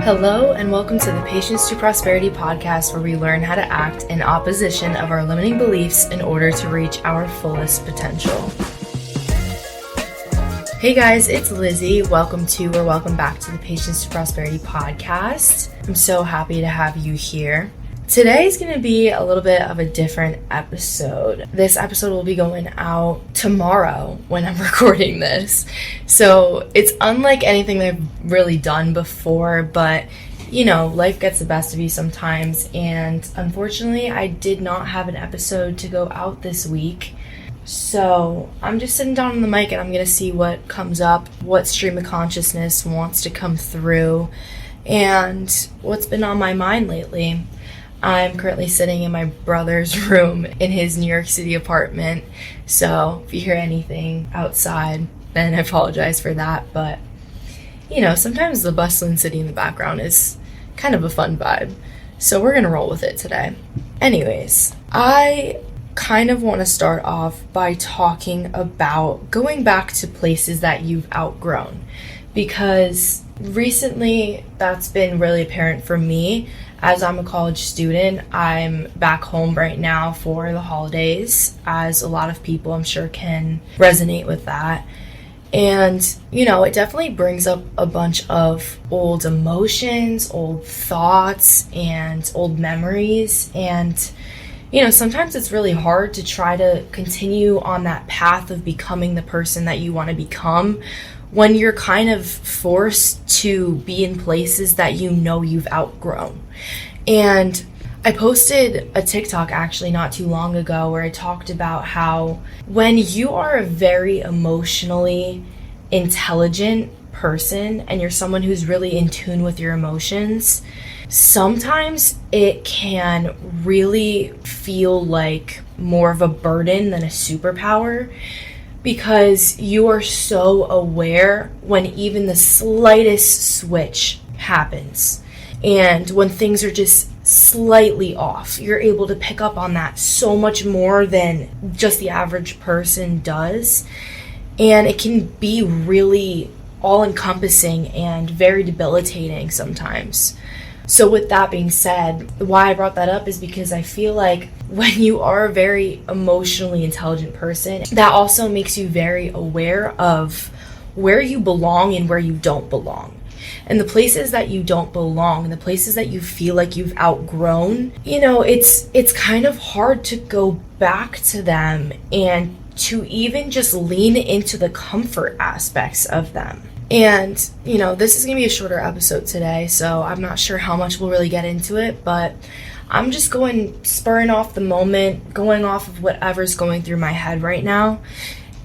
Hello, and welcome to the Patience to Prosperity podcast, where we learn how to act in opposition of our limiting beliefs in order to reach our fullest potential. Hey guys, it's Lizzie. Welcome back to the Patience to Prosperity podcast. I'm so happy to have you here. Today is going to be a little bit of a different episode. This episode will be going out tomorrow when I'm recording this. So it's unlike anything that I've really done before, but you know, life gets the best of you sometimes. And unfortunately, I did not have an episode to go out this week. So I'm just sitting down on the mic and I'm going to see what comes up, what stream of consciousness wants to come through, and what's been on my mind lately. I'm currently sitting in my brother's room in his New York City apartment, so if you hear anything outside, then I apologize for that, but you know, sometimes the bustling city in the background is kind of a fun vibe, so we're gonna roll with it today. Anyways, I kind of want to start off by talking about going back to places that you've outgrown, because recently that's been really apparent for me. As I'm a college student, I'm back home right now for the holidays, as a lot of people I'm sure can resonate with that. And, you know, it definitely brings up a bunch of old emotions, old thoughts, and old memories. And, you know, sometimes it's really hard to try to continue on that path of becoming the person that you want to become when you're kind of forced to be in places that you know you've outgrown. And I posted a TikTok actually not too long ago where I talked about how when you are a very emotionally intelligent person and you're someone who's really in tune with your emotions, sometimes it can really feel like more of a burden than a superpower, because you are so aware when even the slightest switch happens. And when things are just slightly off, you're able to pick up on that so much more than just the average person does. And it can be really all-encompassing and very debilitating sometimes. So with that being said, why I brought that up is because I feel like when you are a very emotionally intelligent person, that also makes you very aware of where you belong and where you don't belong. And the places that you don't belong, and the places that you feel like you've outgrown, you know, it's kind of hard to go back to them and to even just lean into the comfort aspects of them. And, you know, this is going to be a shorter episode today, so I'm not sure how much we'll really get into it, but I'm just spurring off the moment, going off of whatever's going through my head right now.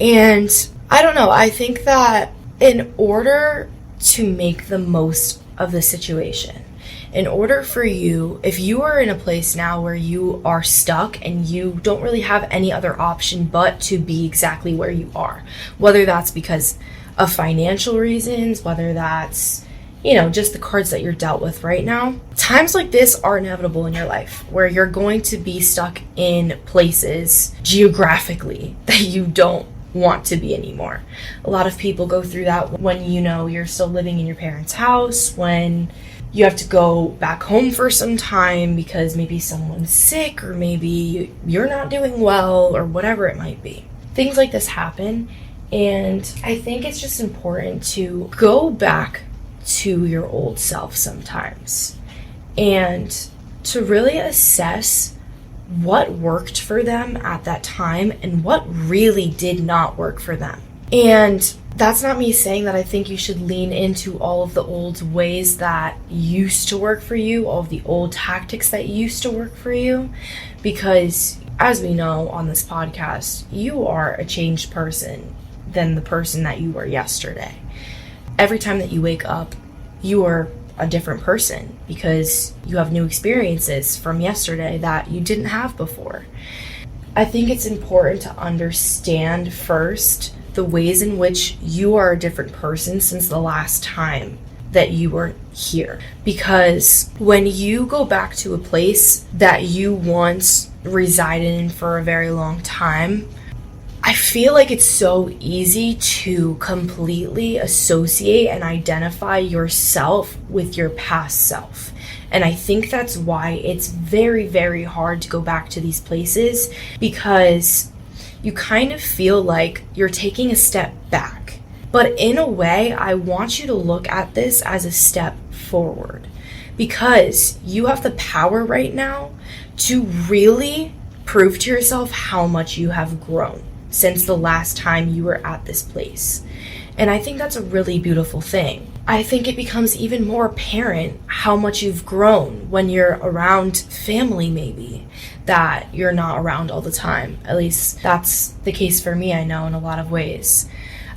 And I don't know, I think that in order to make the most of the situation, in order for you, if you are in a place now where you are stuck and you don't really have any other option but to be exactly where you are, whether that's because of financial reasons, whether that's, you know, just the cards that you're dealt with right now, times like this are inevitable in your life where you're going to be stuck in places geographically that you don't want to be anymore. A lot of people go through that when, you know, you're still living in your parents' house, when you have to go back home for some time because maybe someone's sick or maybe you're not doing well or whatever it might be. Things like this happen, and I think it's just important to go back to your old self sometimes and to really assess what worked for them at that time and what really did not work for them. And that's not me saying that I think you should lean into all of the old ways that used to work for you, all of the old tactics that used to work for you, because as we know on this podcast, you are a changed person than the person that you were yesterday. Every time that you wake up, you are a different person because you have new experiences from yesterday that you didn't have before. I think it's important to understand first the ways in which you are a different person since the last time that you were here. Because when you go back to a place that you once resided in for a very long time, I feel like it's so easy to completely associate and identify yourself with your past self. And I think that's why it's very, very hard to go back to these places, because you kind of feel like you're taking a step back. But in a way, I want you to look at this as a step forward, because you have the power right now to really prove to yourself how much you have grown since the last time you were at this place. And I think that's a really beautiful thing. I think it becomes even more apparent how much you've grown when you're around family, maybe, that you're not around all the time. At least that's the case for me, I know, in a lot of ways.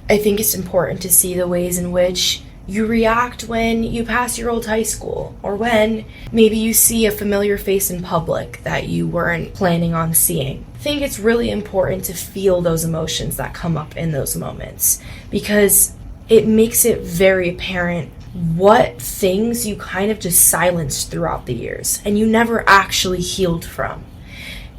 I think it's important to see the ways in which you react when you pass your old high school, or when maybe you see a familiar face in public that you weren't planning on seeing. I think it's really important to feel those emotions that come up in those moments, because it makes it very apparent what things you kind of just silenced throughout the years and you never actually healed from.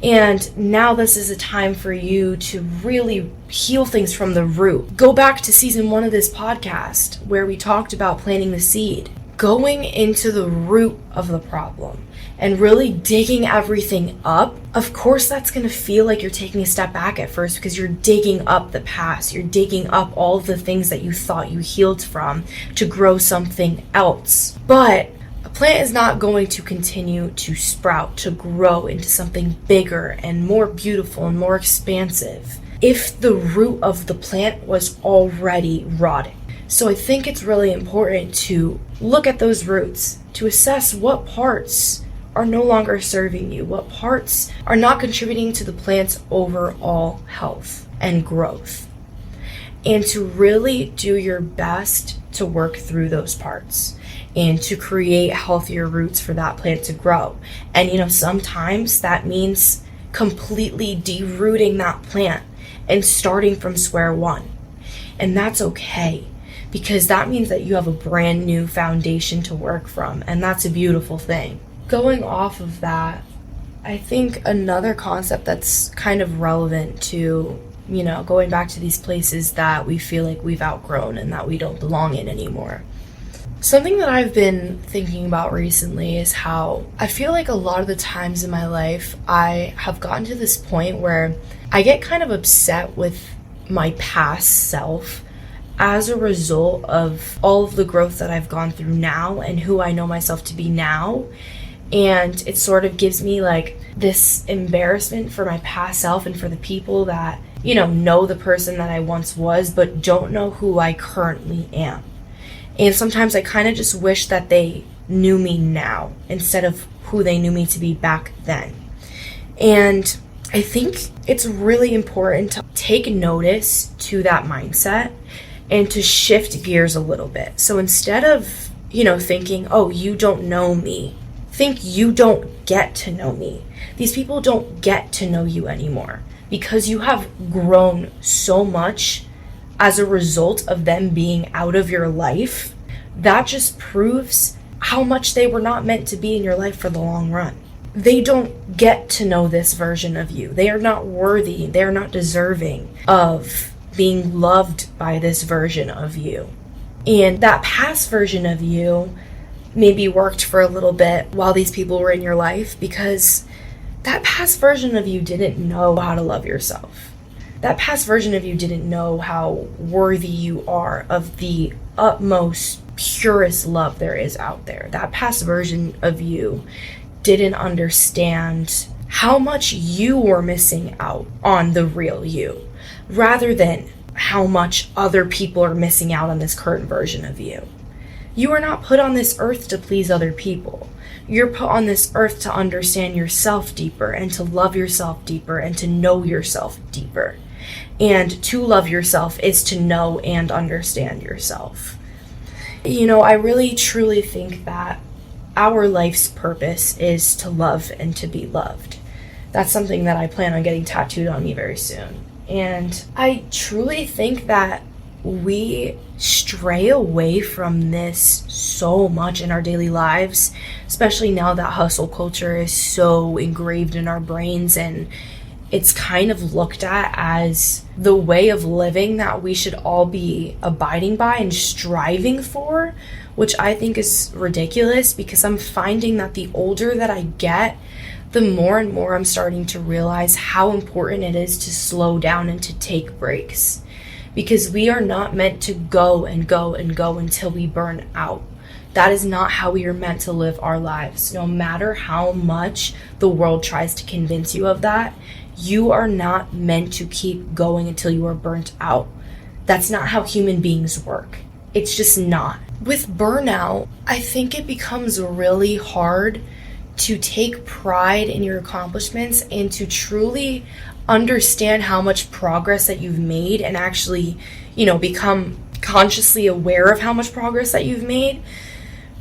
And now this is a time for you to really heal things from the root. Go back to season 1 of this podcast where we talked about planting the seed. Going into the root of the problem and really digging everything up. Of course, that's going to feel like you're taking a step back at first, because you're digging up the past. You're digging up all of the things that you thought you healed from to grow something else. But a plant is not going to continue to sprout, to grow into something bigger and more beautiful and more expansive if the root of the plant was already rotting. So I think it's really important to look at those roots, to assess what parts are no longer serving you, what parts are not contributing to the plant's overall health and growth, and to really do your best to work through those parts and to create healthier roots for that plant to grow. And sometimes that means completely derooting that plant and starting from square one. And that's okay, because that means that you have a brand new foundation to work from, and that's a beautiful thing. Going off of that, I think another concept that's kind of relevant to, going back to these places that we feel like we've outgrown and that we don't belong in anymore. Something that I've been thinking about recently is how I feel like a lot of the times in my life I have gotten to this point where I get kind of upset with my past self as a result of all of the growth that I've gone through now and who I know myself to be now. And it sort of gives me like this embarrassment for my past self and for the people that, know the person that I once was, but don't know who I currently am. And sometimes I kind of just wish that they knew me now instead of who they knew me to be back then. And I think it's really important to take notice to that mindset and to shift gears a little bit. So instead of, thinking, oh, you don't know me, think you don't get to know me. These people don't get to know you anymore because you have grown so much as a result of them being out of your life. That just proves how much they were not meant to be in your life for the long run. They don't get to know this version of you. They are not worthy. They are not deserving of being loved by this version of you. And that past version of you maybe worked for a little bit while these people were in your life, because that past version of you didn't know how to love yourself. That past version of you didn't know how worthy you are of the utmost, purest love there is out there. That past version of you didn't understand how much you were missing out on the real you, rather than how much other people are missing out on this current version of you. You are not put on this earth to please other people. You're put on this earth to understand yourself deeper and to love yourself deeper and to know yourself deeper. And to love yourself is to know and understand yourself. I really truly think that our life's purpose is to love and to be loved. That's something that I plan on getting tattooed on me very soon. And I truly think that we stray away from this so much in our daily lives, especially now that hustle culture is so engraved in our brains, and it's kind of looked at as the way of living that we should all be abiding by and striving for, which I think is ridiculous, because I'm finding that the older that I get, the more and more I'm starting to realize how important it is to slow down and to take breaks, because we are not meant to go and go and go until we burn out. That is not how we are meant to live our lives. No matter how much the world tries to convince you of that, you are not meant to keep going until you are burnt out. That's not how human beings work. It's just not. With burnout, I think it becomes really hard to take pride in your accomplishments and to truly understand how much progress that you've made and actually, become consciously aware of how much progress that you've made.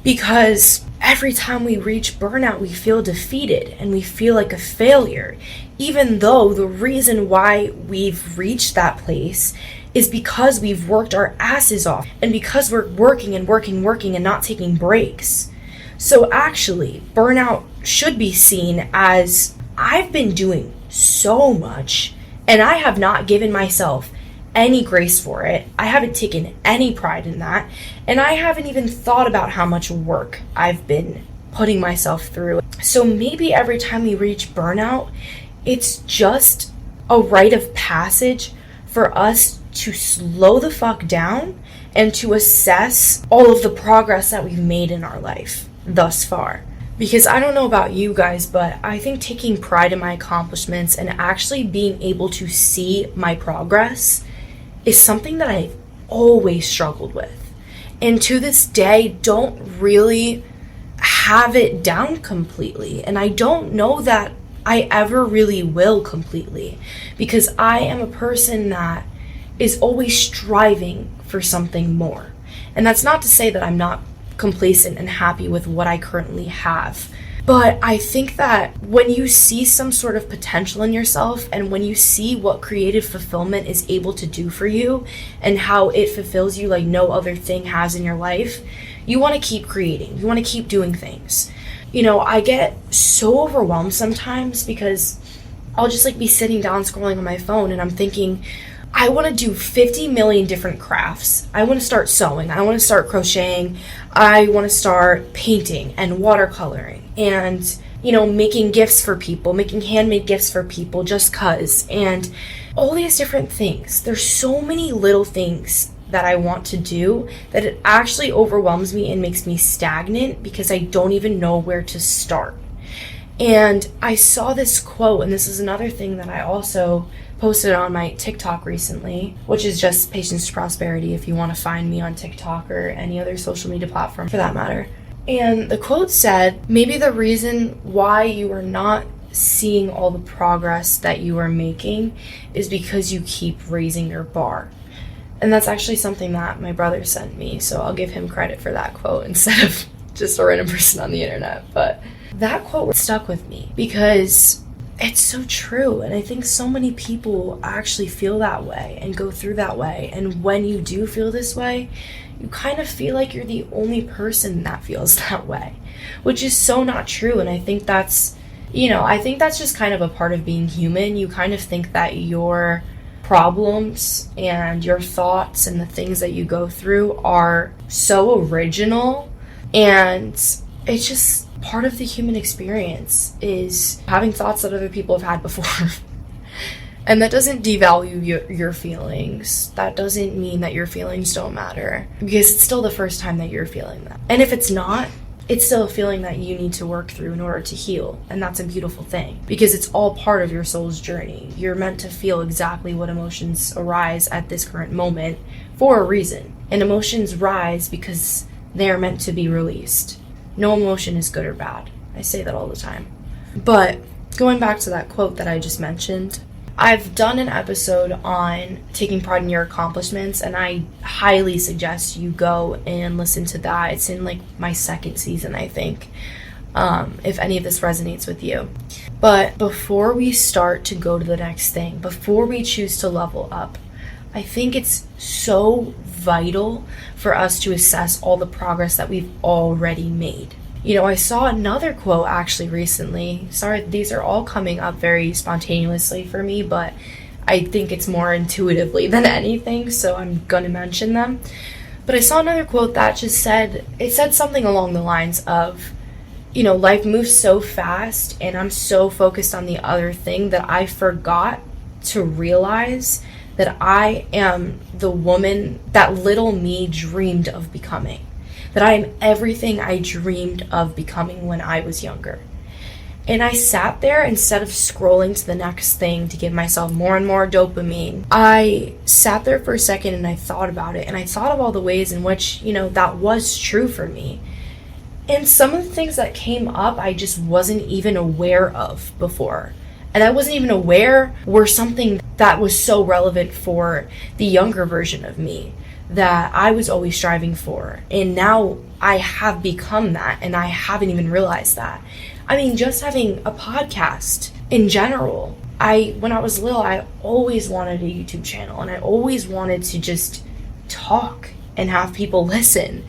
Because every time we reach burnout, we feel defeated and we feel like a failure, even though the reason why we've reached that place is because we've worked our asses off and because we're working and working and not taking breaks. So actually, burnout should be seen as, I've been doing so much and I have not given myself any grace for it. I haven't taken any pride in that, and I haven't even thought about how much work I've been putting myself through. So maybe every time we reach burnout, it's just a rite of passage for us to slow the fuck down and to assess all of the progress that we've made in our life thus far. Because I don't know about you guys, but I think taking pride in my accomplishments and actually being able to see my progress is something that I've always struggled with. And to this day, don't really have it down completely. And I don't know that I ever really will completely, because I am a person that is always striving for something more. And that's not to say that I'm not complacent and happy with what I currently have. But I think that when you see some sort of potential in yourself and when you see what creative fulfillment is able to do for you and how it fulfills you like no other thing has in your life, you want to keep creating. You want to keep doing things. I get so overwhelmed sometimes because I'll just be sitting down scrolling on my phone and I'm thinking, I want to do 50 million different crafts. I want to start sewing. I want to start crocheting. I want to start painting and watercoloring and, making gifts for people, making handmade gifts for people just 'cause, and all these different things. There's so many little things that I want to do that it actually overwhelms me and makes me stagnant because I don't even know where to start. And I saw this quote, and this is another thing that I also posted on my TikTok recently, which is just Patience to Prosperity if you want to find me on TikTok or any other social media platform for that matter. And the quote said, maybe the reason why you are not seeing all the progress that you are making is because you keep raising your bar. And that's actually something that my brother sent me, so I'll give him credit for that quote instead of just a random person on the internet. But that quote stuck with me because it's so true, and I think so many people actually feel that way and go through that way. And when you do feel this way, you kind of feel like you're the only person that feels that way, which is so not true. And I think that's just kind of a part of being human. You kind of think that your problems and your thoughts and the things that you go through are so original, and it's just part of the human experience is having thoughts that other people have had before. And that doesn't devalue your feelings. That doesn't mean that your feelings don't matter, because it's still the first time that you're feeling that. And if it's not, it's still a feeling that you need to work through in order to heal. And that's a beautiful thing, because it's all part of your soul's journey. You're meant to feel exactly what emotions arise at this current moment for a reason. And emotions rise because they are meant to be released. No emotion is good or bad. I say that all the time. But going back to that quote that I just mentioned, I've done an episode on taking pride in your accomplishments, and I highly suggest you go and listen to that. It's in my second season, I think, if any of this resonates with you. But before we start to go to the next thing, before we choose to level up, I think it's so vital for us to assess all the progress that we've already made. I saw another quote actually recently. Sorry, these are all coming up very spontaneously for me, but I think it's more intuitively than anything, so I'm going to mention them. But I saw another quote that just said something along the lines of, life moves so fast and I'm so focused on the other thing that I forgot to realize that I am the woman that little me dreamed of becoming. That I am everything I dreamed of becoming when I was younger. And I sat there, instead of scrolling to the next thing to give myself more and more dopamine, I sat there for a second and I thought about it. And I thought of all the ways in which, that was true for me. And some of the things that came up, I just wasn't even aware of before. And I wasn't even aware were something that was so relevant for the younger version of me that I was always striving for. And now I have become that, and I haven't even realized that. I mean, just having a podcast in general. When I was little, I always wanted a YouTube channel, and I always wanted to just talk and have people listen.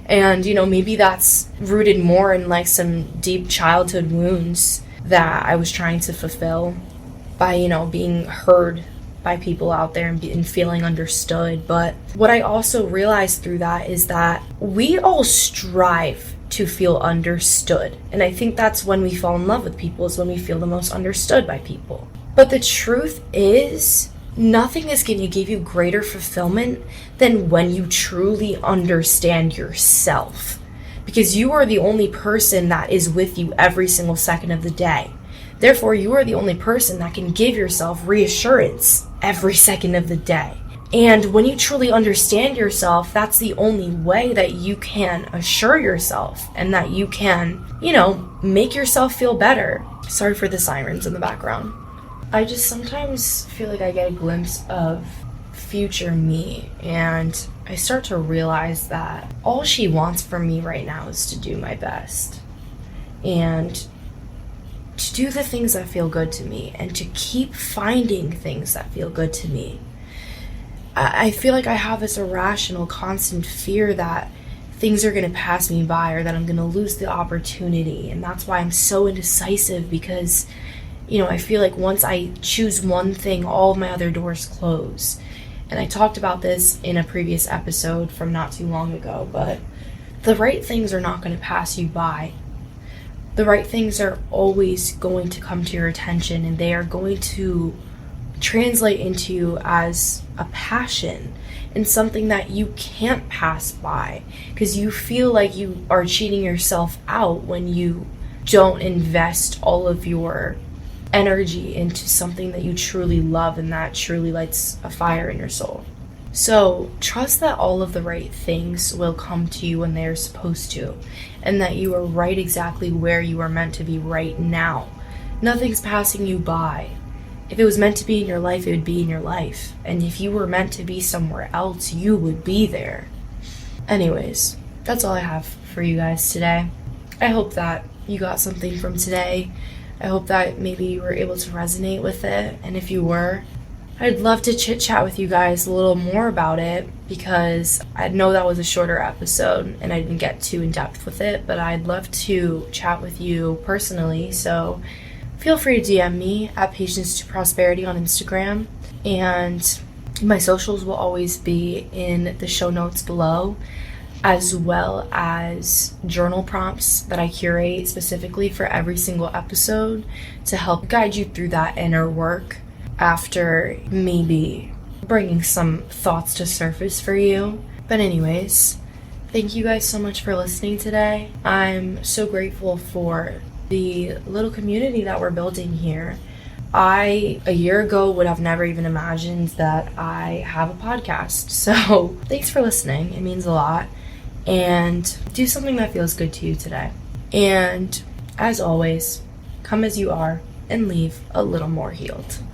And, maybe that's rooted more in like some deep childhood wounds that I was trying to fulfill by, being heard by people out there and feeling understood. But what I also realized through that is that we all strive to feel understood. And I think that's when we fall in love with people, is when we feel the most understood by people. But the truth is, nothing is going to give you greater fulfillment than when you truly understand yourself. Because you are the only person that is with you every single second of the day. Therefore, you are the only person that can give yourself reassurance every second of the day. And when you truly understand yourself, that's the only way that you can assure yourself and that you can, make yourself feel better. Sorry for the sirens in the background. I just sometimes feel like I get a glimpse of future me, and I start to realize that all she wants from me right now is to do my best and to do the things that feel good to me and to keep finding things that feel good to me. I feel like I have this irrational, constant fear that things are going to pass me by or that I'm going to lose the opportunity, and that's why I'm so indecisive, because I feel like once I choose one thing, all of my other doors close. And I talked about this in a previous episode from not too long ago, but the right things are not going to pass you by. The right things are always going to come to your attention, and they are going to translate into you as a passion and something that you can't pass by, because you feel like you are cheating yourself out when you don't invest all of your energy into something that you truly love and that truly lights a fire in your soul. So trust that all of the right things will come to you when they're supposed to, and that you are right exactly where you are meant to be right now. Nothing's passing you by. If it was meant to be in your life, it would be in your life. And if you were meant to be somewhere else, you would be there. Anyways, that's all I have for you guys today. I hope that you got something from today. I hope that maybe you were able to resonate with it. And if you were, I'd love to chit chat with you guys a little more about it, because I know that was a shorter episode and I didn't get too in depth with it, but I'd love to chat with you personally. So feel free to DM me at Patience to Prosperity on Instagram, and my socials will always be in the show notes below, as well as journal prompts that I curate specifically for every single episode to help guide you through that inner work after maybe bringing some thoughts to surface for you. But anyways, thank you guys so much for listening today. I'm so grateful for the little community that we're building here. A year ago, would have never even imagined that I have a podcast. So thanks for listening. It means a lot. And do something that feels good to you today. And as always, come as you are and leave a little more healed.